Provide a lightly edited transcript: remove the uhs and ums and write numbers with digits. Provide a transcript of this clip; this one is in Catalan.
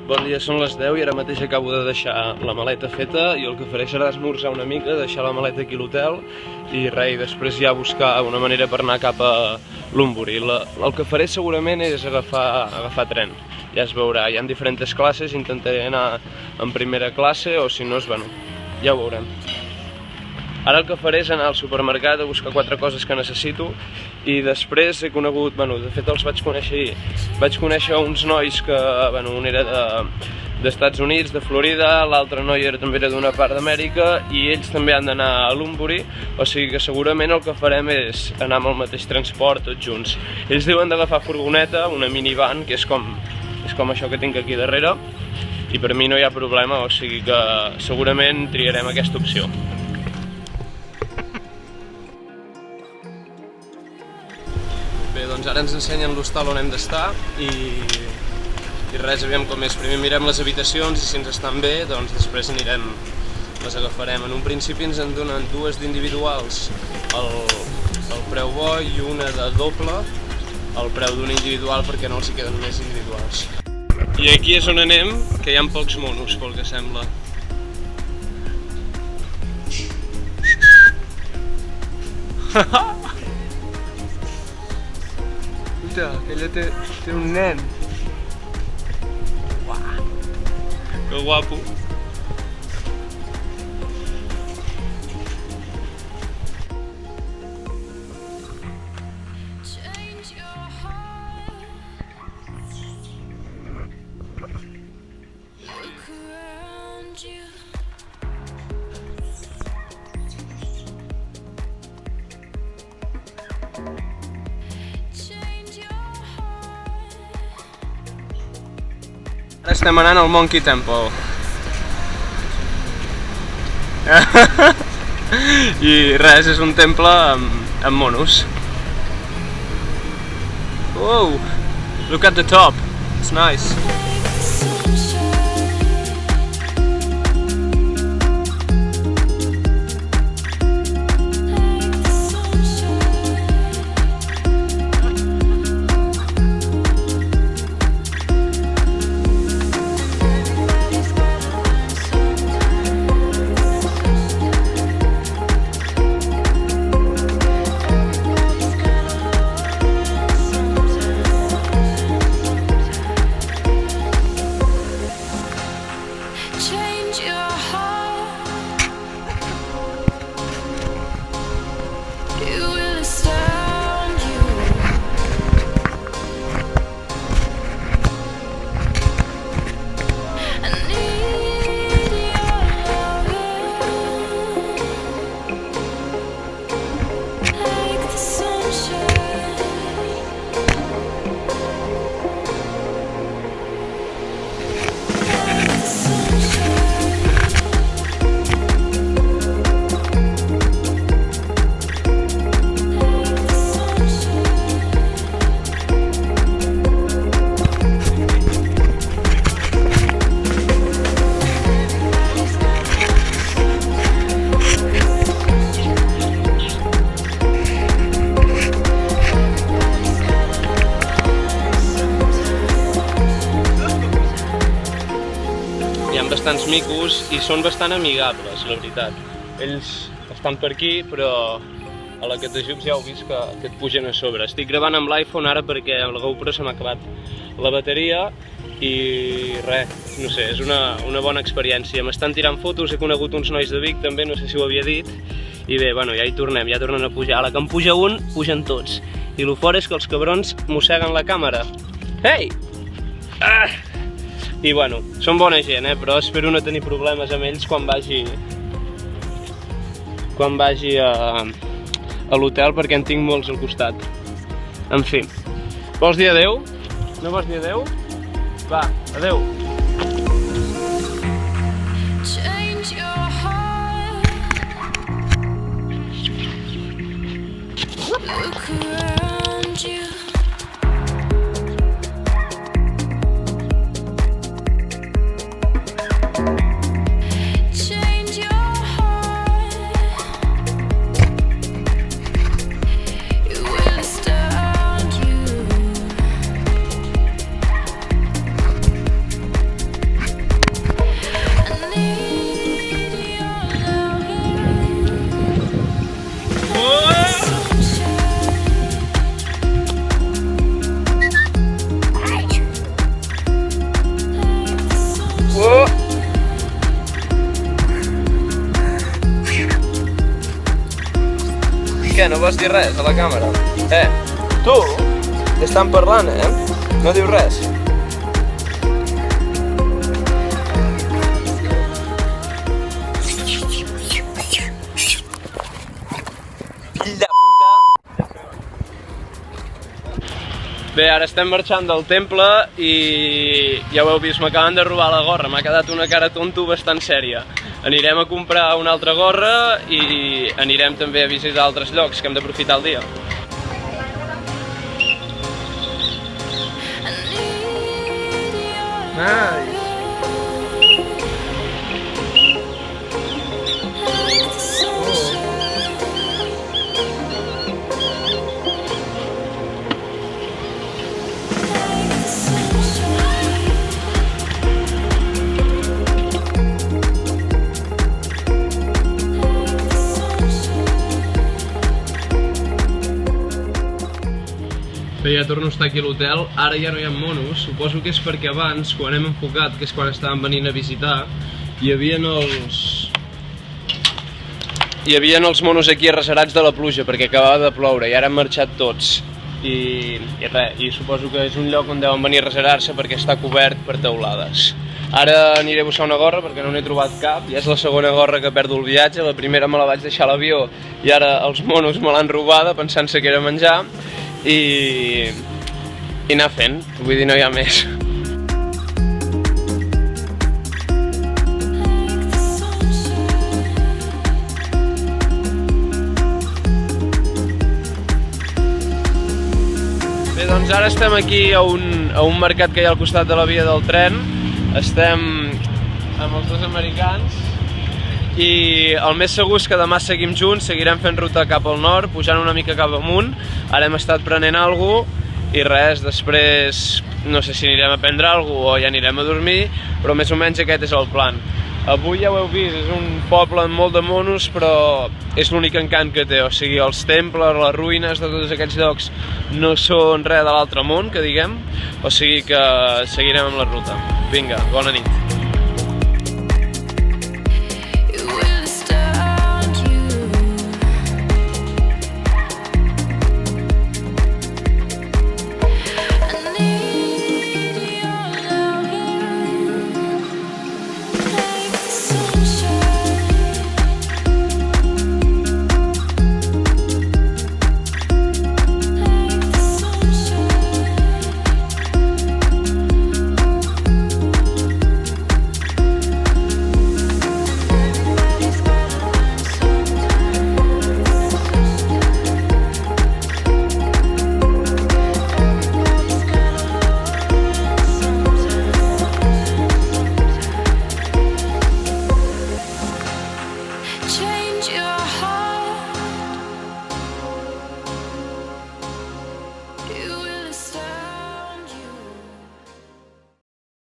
Bon dia, són les 10 i ara mateix acabo de deixar la maleta feta i el que faré serà esmorzar una mica, deixar la maleta aquí a l'hotel i res, i després ja buscar una manera per anar cap a Londbury. El que faré segurament és agafar tren, ja es veurà, hi ha diferents classes, intentaré anar en primera classe o si no, bueno, ja ho veurem. Ara el que faré és anar al supermercat a buscar 4 coses que necessito i després he conegut, bueno, de fet els vaig conèixer ahir. Vaig conèixer uns nois que, bueno, un era d'Estats Units, de Florida, l'altre noi també era d'una part d'Amèrica i ells també han d'anar a Londbury, o sigui que segurament el que farem és anar amb el mateix transport tots junts. Ells diuen d'agafar furgoneta, una minivan, que és com això que tinc aquí darrere, i per mi no hi ha problema, o sigui que segurament triarem aquesta opció. Bé, doncs ara ens ensenyen l'hostal on hem d'estar i res, aviam com és. Primer mirem les habitacions i si ens estan bé, doncs després les agafarem. En un principi ens en donen 2 d'individuals al preu bo i una de doble al preu d'una individual perquè no els hi queden més individuals. I aquí és on anem, que hi ha pocs monos, pel que sembla. Que allà té un nen. Uau, que guapo. Ara estem anant al Monkey Temple. I res, és un temple amb monos. Wow, look at the top, it's nice. Bastants micos i són bastant amigables, la veritat. Ells estan per aquí, però a la que t'ajups ja heu vist que et pugen a sobre. Estic gravant amb l'iPhone ara perquè amb la GoPro se m'ha acabat la bateria i res, no sé, és una bona experiència. M'estan tirant fotos, he conegut uns nois de Vic també, no sé si ho havia dit, i bé, bueno, ja hi tornem, ja tornen a pujar. A la que en puja un, pugen tots. I el fort és que els cabrons mosseguen la càmera. Ei! Ah! I bueno, són bona gent, però espero no tenir problemes amb ells quan vagi a l'hotel perquè en tinc molts al costat. En fi, vols dir adeu? No vols dir adeu? Va, adeu! Què, no vols dir res a la càmera? Tu? Estan parlant, No dius res? Fill de puta! Bé, ara estem marxant del temple i ja ho heu vist, m'acaben de robar la gorra, m'ha quedat una cara tonto bastant sèria. Anirem a comprar una altra gorra i anirem també a visitar altres llocs, que hem d'aprofitar el dia. Nice! Bé, ja torno a estar aquí a l'hotel, ara ja no hi ha monos, suposo que és perquè abans, quan hem enfocat, que és quan estàvem venint a visitar, hi havia els monos aquí arrecerats de la pluja, perquè acabava de ploure i ara han marxat tots. I suposo que és un lloc on deuen venir a arrecerar-se perquè està cobert per teulades. Ara aniré a buscar una gorra perquè no n'he trobat cap, ja és la segona gorra que perdo el viatge, la primera me la vaig deixar a l'avió i ara els monos me l'han robada pensant-se que era menjar. I anar fent, vull dir, no hi ha més. Bé, doncs ara estem aquí a un mercat que hi ha al costat de la via del tren. Estem amb els dos americans i el més segur és que demà seguim junts, seguirem fent ruta cap al nord, pujant una mica cap amunt. Ara hem estat prenent alguna cosa i res, després no sé si anirem a prendre alguna cosa o ja anirem a dormir, però més o menys aquest és el plan. Avui ja ho heu vist, és un poble amb molt de monos, però és l'únic encant que té, o sigui, els temples, les ruïnes de tots aquests llocs no són res de l'altre món, que diguem, o sigui que seguirem amb la ruta. Vinga, bona nit.